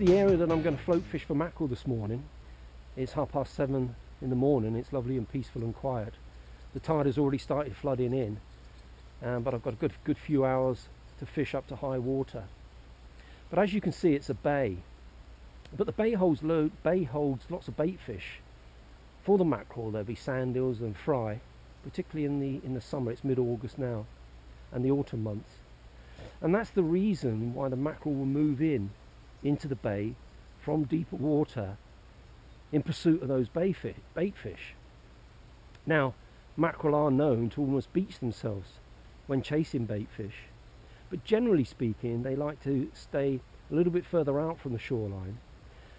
The area that I'm going to float fish for mackerel this morning is 7:30 in the morning. It's lovely and peaceful and quiet. The tide has already started flooding in, but I've got a good few hours to fish up to high water. But as you can see, it's a bay, but the bay holds lots of bait fish for the mackerel. There'll be sand eels and fry, particularly in the summer. It's mid-August now, and the autumn months, and that's the reason why the mackerel will move into the bay from deeper water in pursuit of those bait fish. Now, mackerel are known to almost beach themselves when chasing bait fish, but generally speaking they like to stay a little bit further out from the shoreline.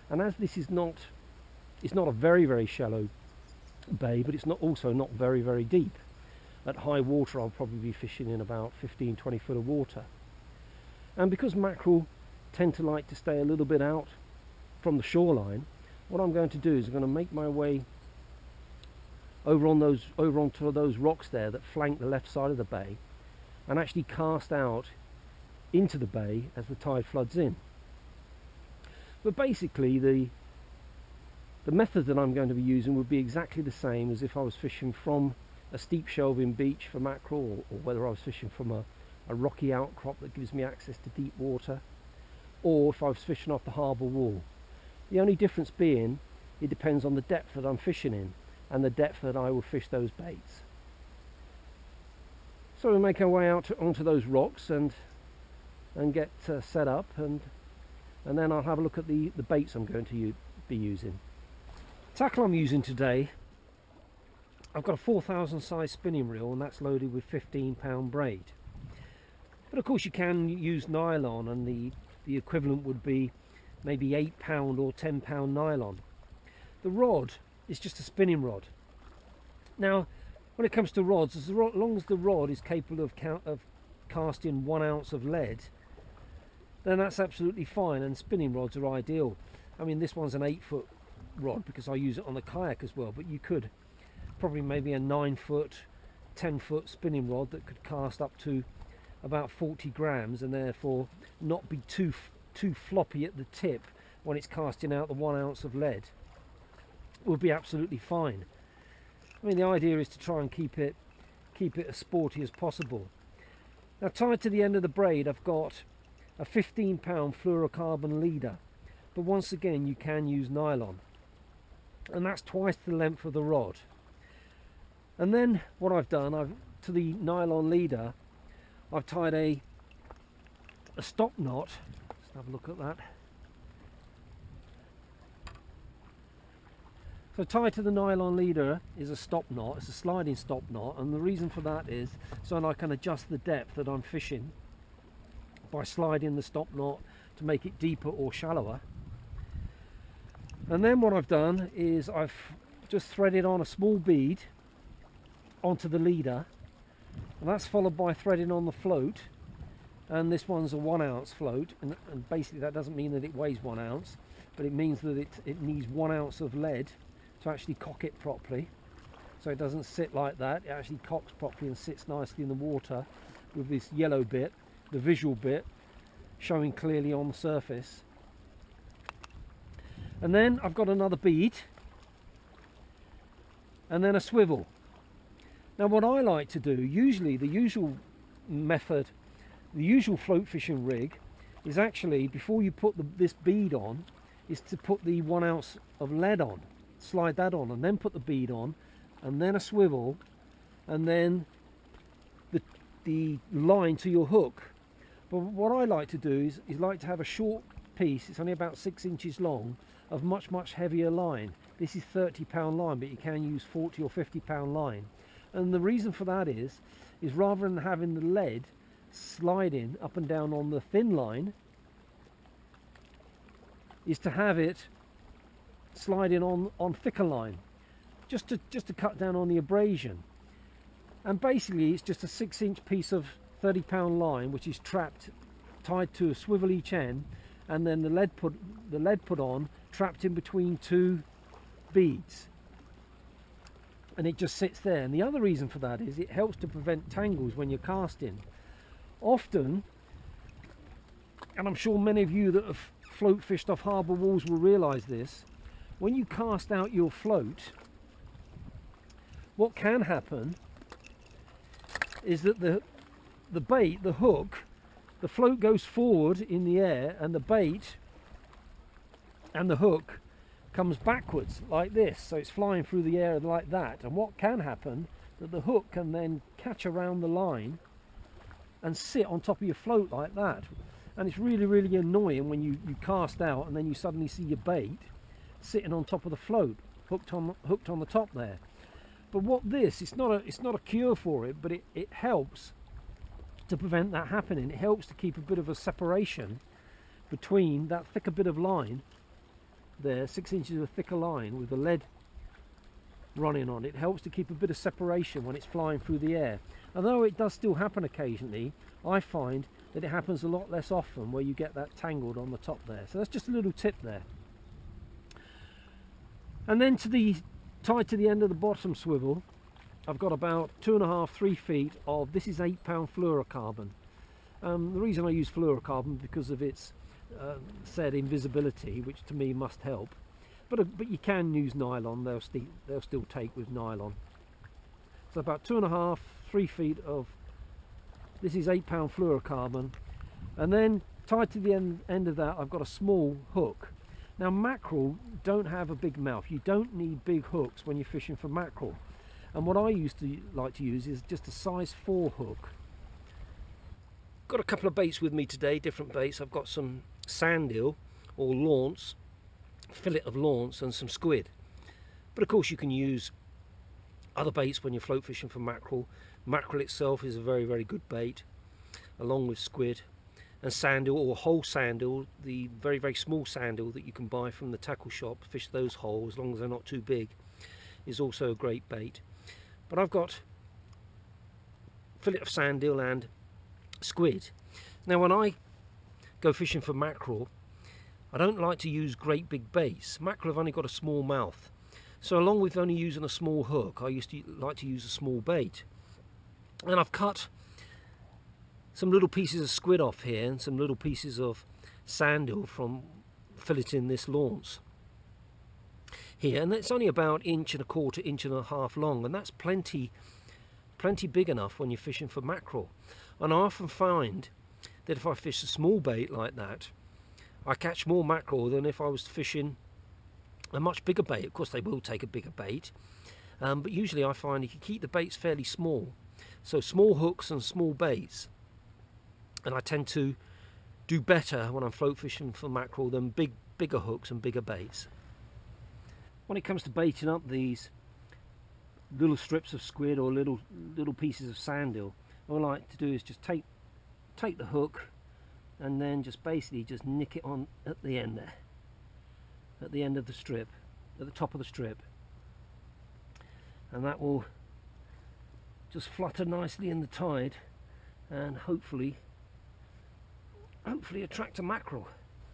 And as this is not a very shallow bay, but it's also not very deep. At high water I'll probably be fishing in about 15-20 foot of water, and because mackerel tend to like to stay a little bit out from the shoreline, what I'm going to do is I'm going to make my way over onto those rocks there that flank the left side of the bay, and actually cast out into the bay as the tide floods in. But basically the method that I'm going to be using would be exactly the same as if I was fishing from a steep shelving beach for mackerel, or whether I was fishing from a rocky outcrop that gives me access to deep water, or if I was fishing off the harbour wall. The only difference being it depends on the depth that I'm fishing in and the depth that I will fish those baits. So we make our way out onto those rocks and get set up, and then I'll have a look at the baits I'm going to be using. Tackle I'm using today, I've got a 4,000 size spinning reel, and that's loaded with 15-pound braid. But of course you can use nylon, and the equivalent would be maybe 8-pound or 10-pound nylon. The rod is just a spinning rod. Now, when it comes to rods, as long as the rod is capable of casting 1 ounce of lead, then that's absolutely fine, and spinning rods are ideal. I mean, this one's an 8-foot rod because I use it on the kayak as well, but you could probably maybe a 9-foot, 10-foot spinning rod that could cast up to about 40 grams and therefore not be too floppy at the tip when it's casting out the 1 ounce of lead. Would be absolutely fine. I mean, the idea is to try and keep it as sporty as possible. Now, tied to the end of the braid I've got a 15-pound fluorocarbon leader, but once again you can use nylon, and that's twice the length of the rod. And then what I've done, to the nylon leader I've tied a stop knot. Let's have a look at that. So tied to the nylon leader is a stop knot. It's a sliding stop knot, and the reason for that is so I can adjust the depth that I'm fishing by sliding the stop knot to make it deeper or shallower. And then what I've done is I've just threaded on a small bead onto the leader, and that's followed by threading on the float, and this one's a 1 ounce float, and basically that doesn't mean that it weighs 1 ounce, but it means that it needs 1 ounce of lead to actually cock it properly, so it doesn't sit like that. It actually cocks properly and sits nicely in the water with this yellow bit, the visual bit, showing clearly on the surface. And then I've got another bead and then a swivel. Now what I like to do, usually the usual method, the usual float fishing rig is actually, before you put this bead on, is to put the 1 ounce of lead on, slide that on, and then put the bead on, and then a swivel, and then the line to your hook. But what I like to do is like to have a short piece, it's only about 6 inches long, of much heavier line. This is 30-pound line, but you can use 40 or 50-pound line. And the reason for that is rather than having the lead sliding up and down on the thin line, is to have it sliding on thicker line, just to cut down on the abrasion. And basically it's just a 6-inch piece of 30-pound line which is tied to a swivel each end, and then the lead put on, trapped in between 2 beads, and it just sits there. And the other reason for that is it helps to prevent tangles when you're casting. Often, and I'm sure many of you that have float fished off harbour walls will realise this. When you cast out your float, what can happen is that the bait, the hook, the float goes forward in the air, and the bait and the hook comes backwards like this, so it's flying through the air like that. And what can happen, that the hook can then catch around the line and sit on top of your float like that. And it's really, really annoying when you cast out and then you suddenly see your bait sitting on top of the float, hooked on the top there. But what this, it's not a cure for it, but it helps to prevent that happening. It helps to keep a bit of a separation between that thicker bit of line there, 6 inches of thicker line with the lead running on. It helps to keep a bit of separation when it's flying through the air. Although it does still happen occasionally, I find that it happens a lot less often where you get that tangled on the top there. So that's just a little tip there. And then tied to the end of the bottom swivel, I've got about 2.5–3 feet of, this is 8-pound fluorocarbon. The reason I use fluorocarbon because of its said invisibility, which to me must help. But you can use nylon, they'll still take with nylon. So about 2.5–3 feet of, this is 8-pound fluorocarbon. And then tied to the end of that, I've got a small hook. Now mackerel don't have a big mouth. You don't need big hooks when you're fishing for mackerel. And what I used to like to use is just a size 4 hook. Got a couple of baits with me today, different baits. I've got some sand eel or launce, fillet of launce, and some squid. But of course you can use other baits when you're float fishing for mackerel. Mackerel itself is a very, very good bait, along with squid. And sand eel, or whole sand eel, the very, very small sand eel that you can buy from the tackle shop, fish those whole as long as they're not too big, is also a great bait. But I've got fillet of sand eel and squid. Now when I go fishing for mackerel, I don't like to use great big baits. Mackerel have only got a small mouth, so along with only using a small hook, I used to like to use a small bait. And I've cut some little pieces of squid off here and some little pieces of sand eel from filleting this launce here, and it's only about 1.25 inches long, and that's plenty big enough when you're fishing for mackerel. And I often find that if I fish a small bait like that, I catch more mackerel than if I was fishing a much bigger bait. Of course they will take a bigger bait, but usually I find if you keep the baits fairly small, so small hooks and small baits, and I tend to do better when I'm float fishing for mackerel than bigger hooks and bigger baits. When it comes to baiting up these little strips of squid or little pieces of sand eel, all I like to do is just take the hook and then just basically just nick it on at the end there, at the end of the strip, at the top of the strip, and that will just flutter nicely in the tide and hopefully attract a mackerel.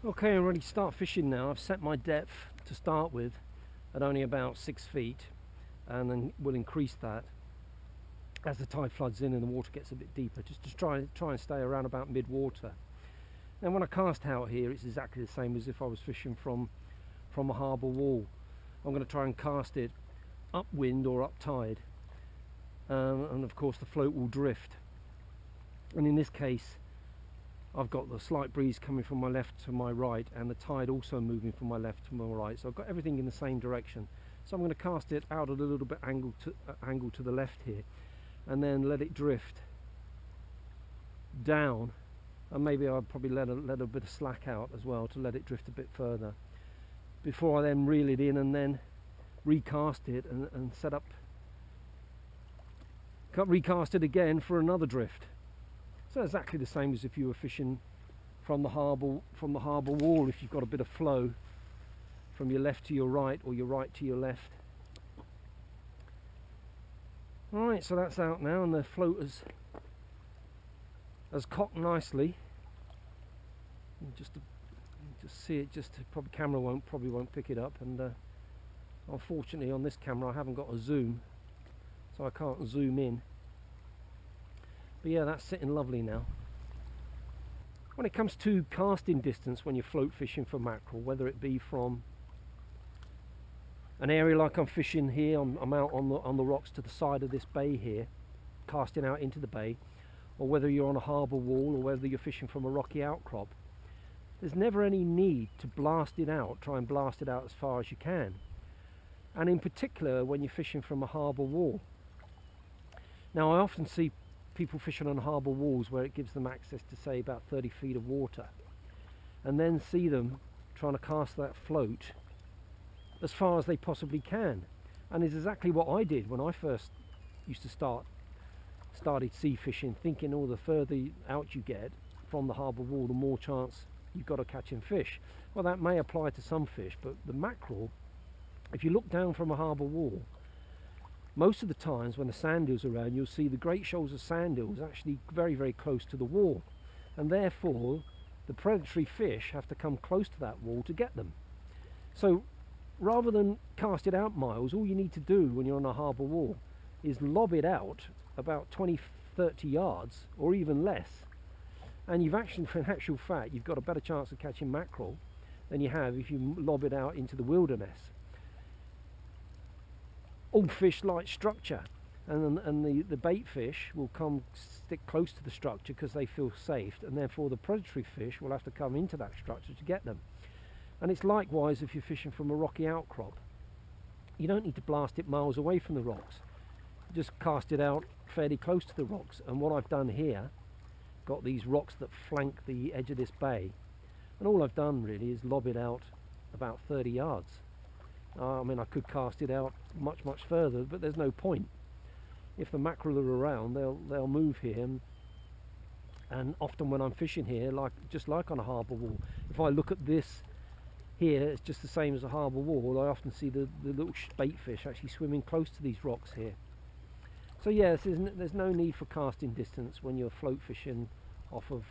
Okay, I'm ready to start fishing now. I've set my depth to start with at only about 6 feet, and then we'll increase that as the tide floods in and the water gets a bit deeper, just to try and stay around about mid-water. Now when I cast out here, it's exactly the same as if I was fishing from a harbour wall. I'm going to try and cast it upwind or up tide, and of course the float will drift. And in this case I've got the slight breeze coming from my left to my right, and the tide also moving from my left to my right, so I've got everything in the same direction. So I'm going to cast it out a little bit angle to the left here, and then let it drift down, and maybe I'll probably let a bit of slack out as well to let it drift a bit further before I then reel it in and then recast it and recast it again for another drift. So exactly the same as if you were fishing from the harbour wall, if you've got a bit of flow from your left to your right or your right to your left. Alright, so that's out now, and the float has cocked nicely. And just see it, probably camera probably won't pick it up, and unfortunately on this camera I haven't got a zoom, so I can't zoom in. But yeah, that's sitting lovely now. When it comes to casting distance when you're float fishing for mackerel, whether it be from an area like I'm fishing here, I'm out on the rocks to the side of this bay here, casting out into the bay, or whether you're on a harbour wall, or whether you're fishing from a rocky outcrop, there's never any need to blast it out, try and blast it out as far as you can. And in particular when you're fishing from a harbour wall. Now I often see people fishing on harbour walls where it gives them access to say about 30 feet of water, and then see them trying to cast that float as far as they possibly can. And it's exactly what I did when I first used to started sea fishing, thinking all the further out you get from the harbour wall, the more chance you've got of catching fish. Well, that may apply to some fish, but the mackerel, if you look down from a harbour wall, most of the times when the sand hills are around, you'll see the great shoals of sand hills actually very, very close to the wall, and therefore the predatory fish have to come close to that wall to get them. So rather than cast it out miles, all you need to do when you're on a harbour wall is lob it out about 20-30 yards or even less, and you've actually, in actual fact, you've got a better chance of catching mackerel than you have if you lob it out into the wilderness. All fish like structure, and the bait fish will come stick close to the structure because they feel safe, and therefore the predatory fish will have to come into that structure to get them. And it's likewise if you're fishing from a rocky outcrop. You don't need to blast it miles away from the rocks, just cast it out fairly close to the rocks. And what I've done here, got these rocks that flank the edge of this bay, and all I've done really is lob it out about 30 yards. I mean, I could cast it out much further, but there's no point. If the mackerel are around, they'll move here, and often when I'm fishing here, just like on a harbour wall, if I look at this here, it's just the same as a harbour wall. I often see the little bait fish actually swimming close to these rocks here. So yes, there's no need for casting distance when you're float fishing off of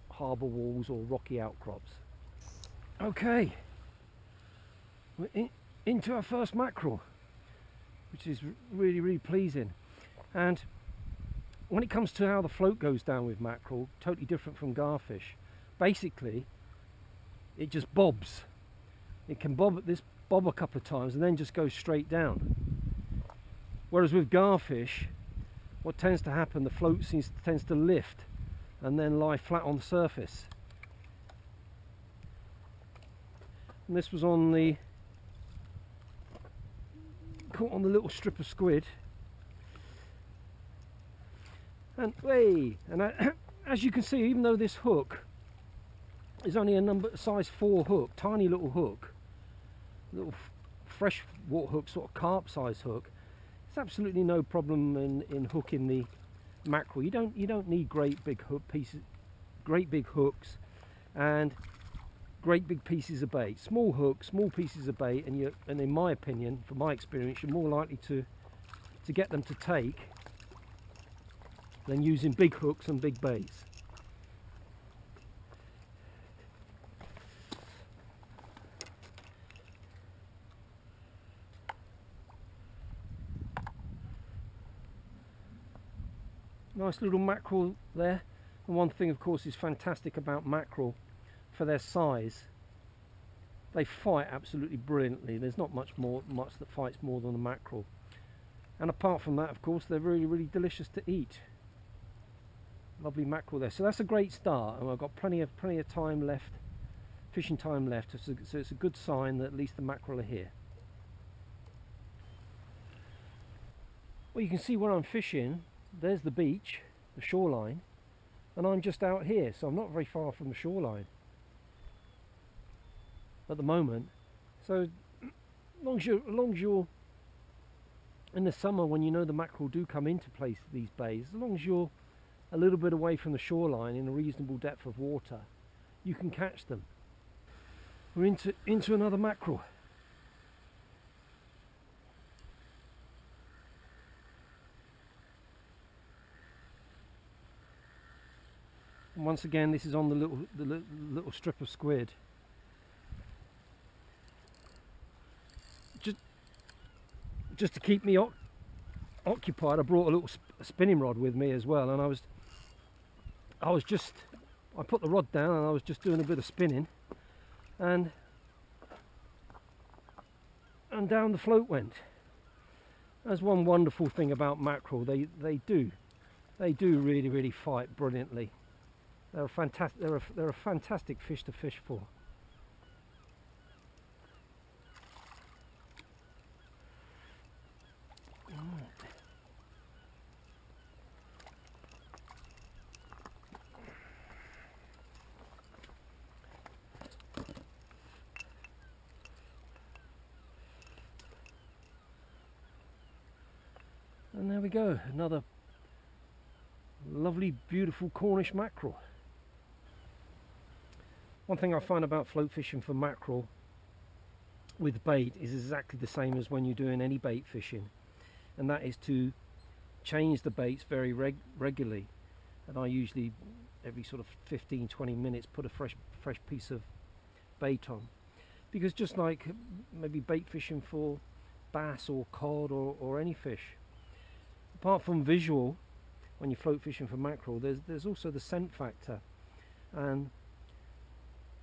harbour walls or rocky outcrops. Okay, we're into our first mackerel, which is really pleasing. And when it comes to how the float goes down with mackerel, totally different from garfish. Basically, it just bobs. It can bob a couple of times and then just goes straight down. Whereas with garfish, what tends to happen, the float tends to lift and then lie flat on the surface. And this was caught on the little strip of squid. And as you can see, even though this hook is only a size 4 hook, tiny little hook, little fresh water hook, sort of carp size hook, it's absolutely no problem in hooking the mackerel. You don't need great big hooks and great big pieces of bait. Small hooks, small pieces of bait, and in my opinion, from my experience, you're more likely to get them to take than using big hooks and big baits. Nice little mackerel there. And one thing of course is fantastic about mackerel, for their size, they fight absolutely brilliantly. There's not much that fights more than a mackerel. And apart from that, of course, they're really delicious to eat. Lovely mackerel there. So that's a great start, and I've got plenty of time left, fishing time left. So it's a good sign that at least the mackerel are here. Well, you can see where I'm fishing. There's the beach, the shoreline, and I'm just out here, so I'm not very far from the shoreline at the moment. So as long as you're in the summer, when you know the mackerel do come into place these bays, as long as you're a little bit away from the shoreline in a reasonable depth of water, you can catch them. We're into another mackerel. And once again, this is on the little strip of squid. Just to keep me occupied, I brought a little spinning rod with me as well, and I was just I put the rod down and I was just doing a bit of spinning, and down the float went. That's one wonderful thing about mackerel. They do really fight brilliantly. They're a fantastic fish to fish for. And there we go, another lovely, beautiful Cornish mackerel. One thing I find about float fishing for mackerel with bait is exactly the same as when you're doing any bait fishing, and that is to change the baits very regularly. And I usually, every sort of 15-20 minutes, put a fresh piece of bait on, because just like maybe bait fishing for bass or cod or any fish, apart from visual, when you're float fishing for mackerel, there's also the scent factor, and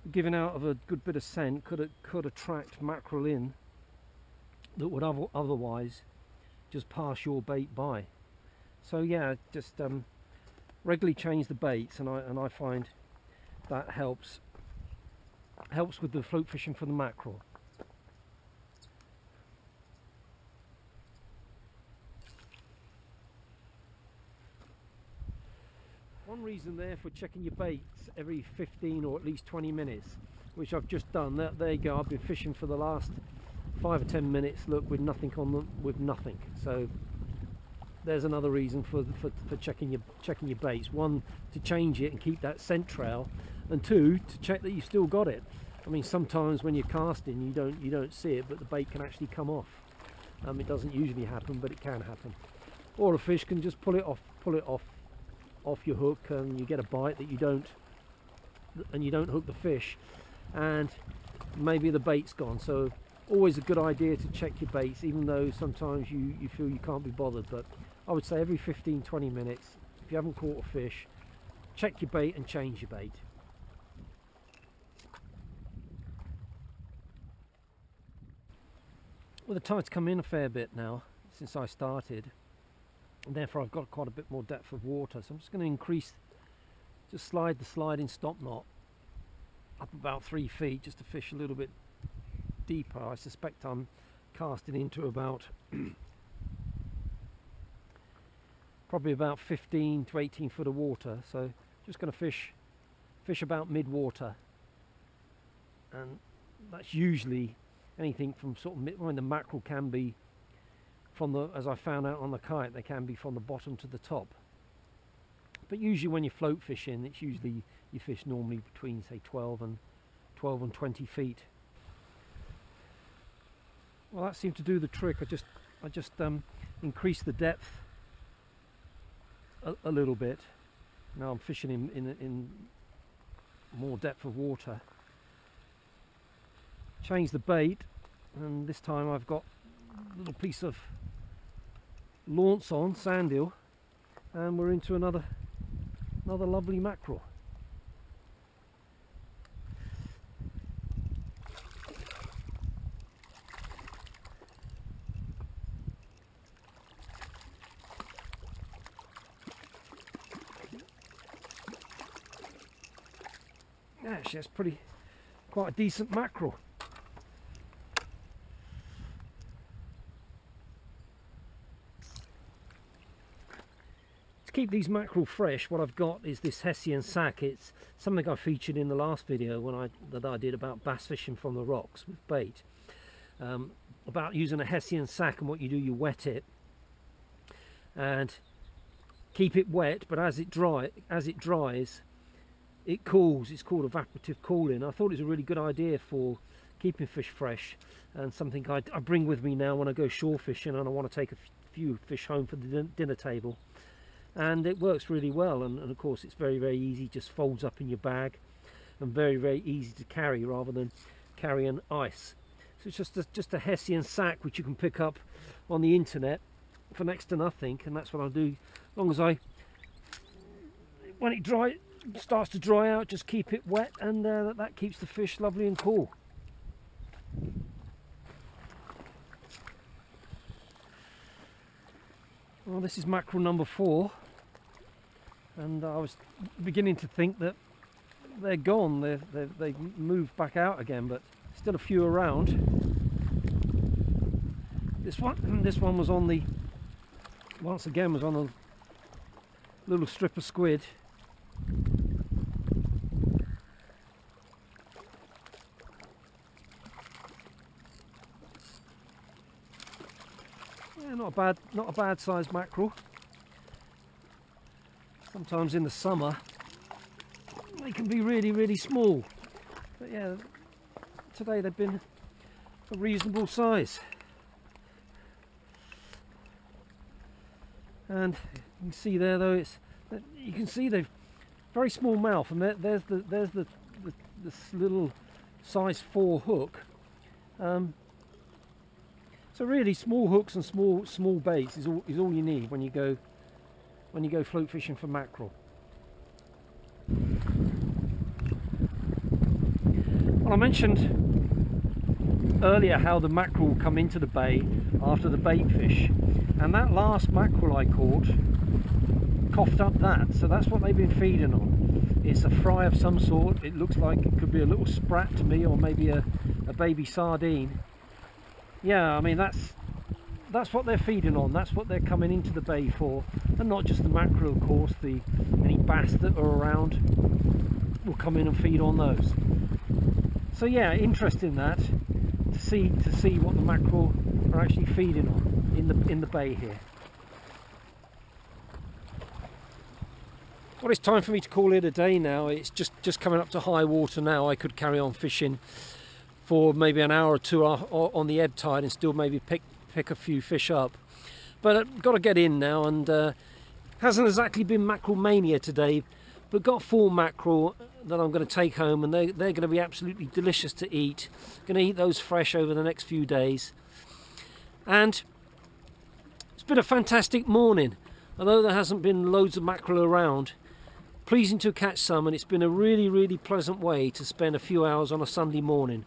giving out of a good bit of scent could attract mackerel in that would otherwise just pass your bait by. So yeah, just regularly change the baits, and I find that helps with the float fishing for the mackerel. One reason there for checking your baits every 15 or at least 20 minutes, which I've just done. There you go. I've been fishing for the last 5 or 10 minutes, look, with nothing on them, with nothing. So there's another reason for checking your baits. One, to change it and keep that scent trail, and two, to check that you've still got it. I mean, sometimes when you're casting, you don't see it, but the bait can actually come off. It doesn't usually happen, but it can happen. Or a fish can just pull it off your hook, and you get a bite that you don't hook the fish, and maybe the bait's gone. So always a good idea to check your baits, even though sometimes you feel you can't be bothered. But I would say every 15-20 minutes, if you haven't caught a fish, check your bait and change your bait. Well, the tide's come in a fair bit now since I started, and therefore I've got quite a bit more depth of water, so I'm just going to just slide the sliding stop knot up about 3 feet just to fish a little bit deeper. I suspect I'm casting into about probably about 15 to 18 foot of water, so just going to fish about mid-water, and that's usually anything from sort of when the mackerel can be from the, as I found out on the kite, they can be from the bottom to the top. But usually when you float fishing, it's usually you fish normally between say 12 and 20 feet. Well, that seemed to do the trick. I just increased the depth a little bit. Now I'm fishing in more depth of water. Change the bait, and this time I've got a little piece of launce on, sand eel, and we're into another lovely mackerel. Actually, that's quite a decent mackerel. To keep these mackerel fresh, what I've got is this Hessian sack. It's something I featured in the last video that I did about bass fishing from the rocks with bait, about using a Hessian sack, and what you do, you wet it and keep it wet, but as it dries it cools. It's called evaporative cooling. I thought it was a really good idea for keeping fish fresh, and something I bring with me now when I go shore fishing and I want to take a few fish home for the dinner table. And it works really well, and of course it's very easy, just folds up in your bag, and very easy to carry rather than carrying ice. So it's just a Hessian sack which you can pick up on the internet for next to nothing, and that's what I'll do. As long as when it starts to dry out, just keep it wet, and that keeps the fish lovely and cool. Well, this is mackerel number 4, and I was beginning to think that they're gone. They moved back out again, but still a few around. This one was on the, once again, was on a little strip of squid. Yeah, not a bad sized mackerel. Sometimes in the summer they can be really small, but yeah, today they've been a reasonable size. And you can see there, though, you can see they've very small mouth, and there's this little size 4 hook. So really, small hooks and small baits is all you need when you go float fishing for mackerel. Well, I mentioned earlier how the mackerel come into the bay after the bait fish, and that last mackerel I caught coughed up that, so that's what they've been feeding on. It's a fry of some sort. It looks like it could be a little sprat to me, or maybe a baby sardine. Yeah, I mean, that's what they're feeding on. That's what they're coming into the bay for, and not just the mackerel, of course. Any bass that are around will come in and feed on those. So yeah, interesting that to see what the mackerel are actually feeding on in the bay here. Well, it's time for me to call it a day now. It's just coming up to high water now. I could carry on fishing for maybe an hour or two on the ebb tide and still maybe pick a few fish up, but I've got to get in now, and hasn't exactly been mackerel mania today, but got 4 mackerel that I'm going to take home, and they're going to be absolutely delicious to eat. Going to eat those fresh over the next few days, and it's been a fantastic morning. Although there hasn't been loads of mackerel around, pleasing to catch some, and it's been a really pleasant way to spend a few hours on a Sunday morning.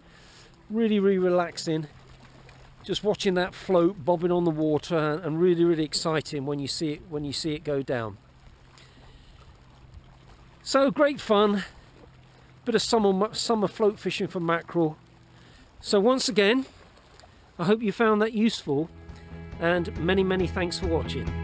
Really relaxing, just watching that float bobbing on the water, and really exciting when you see it go down. So great fun, bit of summer float fishing for mackerel. So once again, I hope you found that useful, and many thanks for watching.